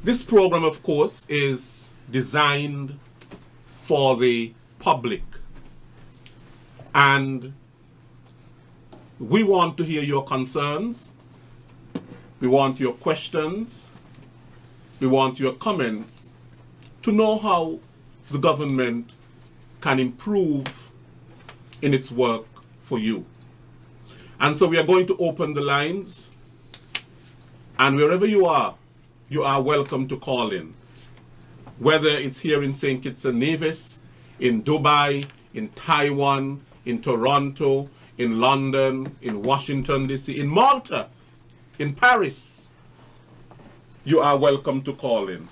This program, of course, is designed for the public. And we want to hear your concerns. We want your questions. We want your comments to know how the government can improve in its work for you. And so we are going to open the lines, and wherever you are welcome to call in. Whether it's here in St. Kitts and Nevis, in Dubai, in Taiwan, in Toronto, in London, in Washington, D.C., in Malta, in Paris, you are welcome to call in.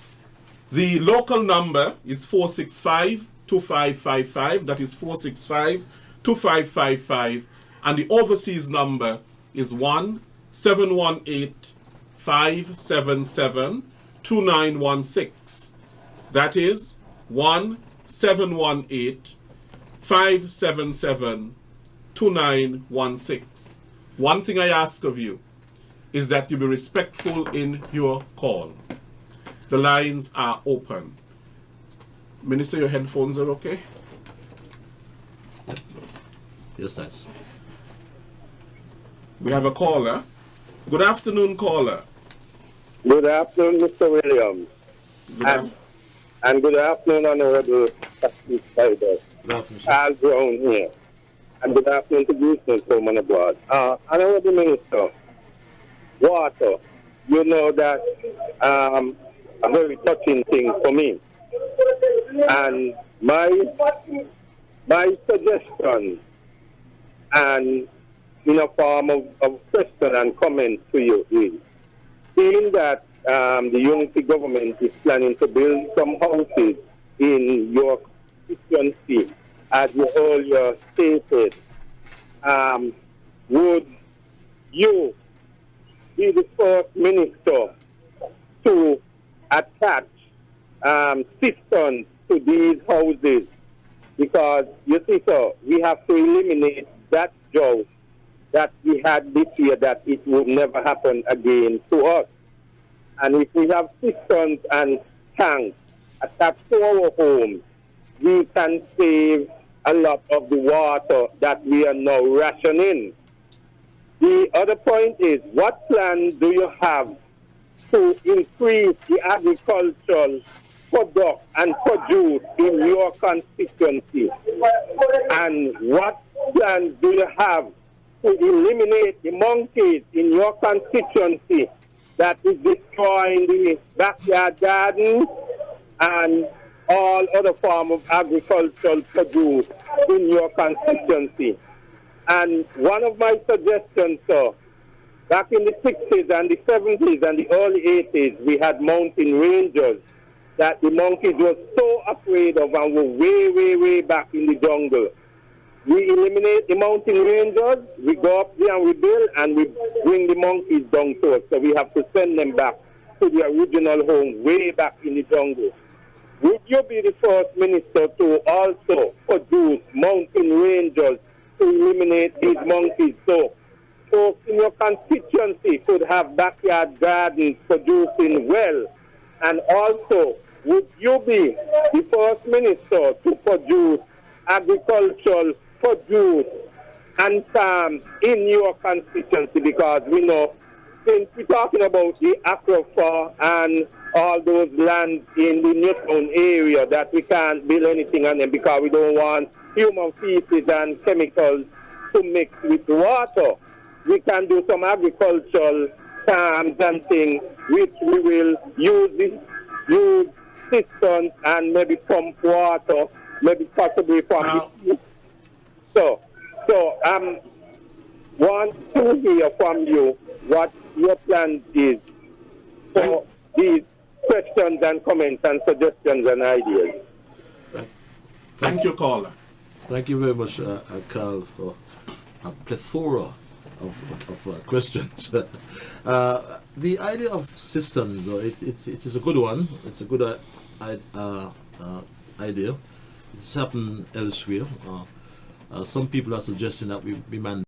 The local number is 465-2555. That is 465-2555. And the overseas number is 1-718-577-2916. That is 1-718-577-2916. One thing I ask of you is that you be respectful in your call. The lines are open. Minister, your headphones are okay? Yes, thanks. We have a caller. Good afternoon, caller. Good afternoon, Mr. Williams. And good afternoon, Honourable Spider. Charles Brown here. And good afternoon to Bruce from on abroad. Honourable Minister, water, you know that a very touching thing for me. And my suggestion, and in a form of question and comment to you, is seeing that the unity government is planning to build some houses in your constituency, as you earlier stated, would you be the first minister to attach systems to these houses? Because you see, sir, we have to eliminate that joke that we had this year, that it would never happen again to us. And if we have systems and tanks attached to our homes, we can save a lot of the water that we are now rationing. The other point is, what plan do you have to increase the agricultural product and produce in your constituency? And what plans do you have to eliminate the monkeys in your constituency that is destroying the backyard garden and all other forms of agricultural produce in your constituency? And one of my suggestions, sir, back in the 60s and the 70s and the early 80s, we had mountain rangers that the monkeys were so afraid of and were way, way, way back in the jungle. We eliminate the mountain rangers, we go up there and we build, and we bring the monkeys down to us. So we have to send them back to the original home, way back in the jungle. Would you be the first minister to also produce mountain rangers to eliminate these monkeys, so folks in your constituency could have backyard gardens producing well? And also, would you be the first minister to produce agricultural produce and farms in your constituency? Because we know, since we're talking about the aquifer and all those lands in the Newtown area, that we can't build anything on them because we don't want human feces and chemicals to mix with the water. We can do some agricultural farms and things which we will use systems and maybe pump water, maybe possibly from the So want to hear from you what your plan is for these questions and comments and suggestions and ideas. Thank you, caller. Thank you very much, Carl, for a plethora of questions. The idea of systems, it is a good one. It's a good idea. It's happened elsewhere. Some people are suggesting that we mandate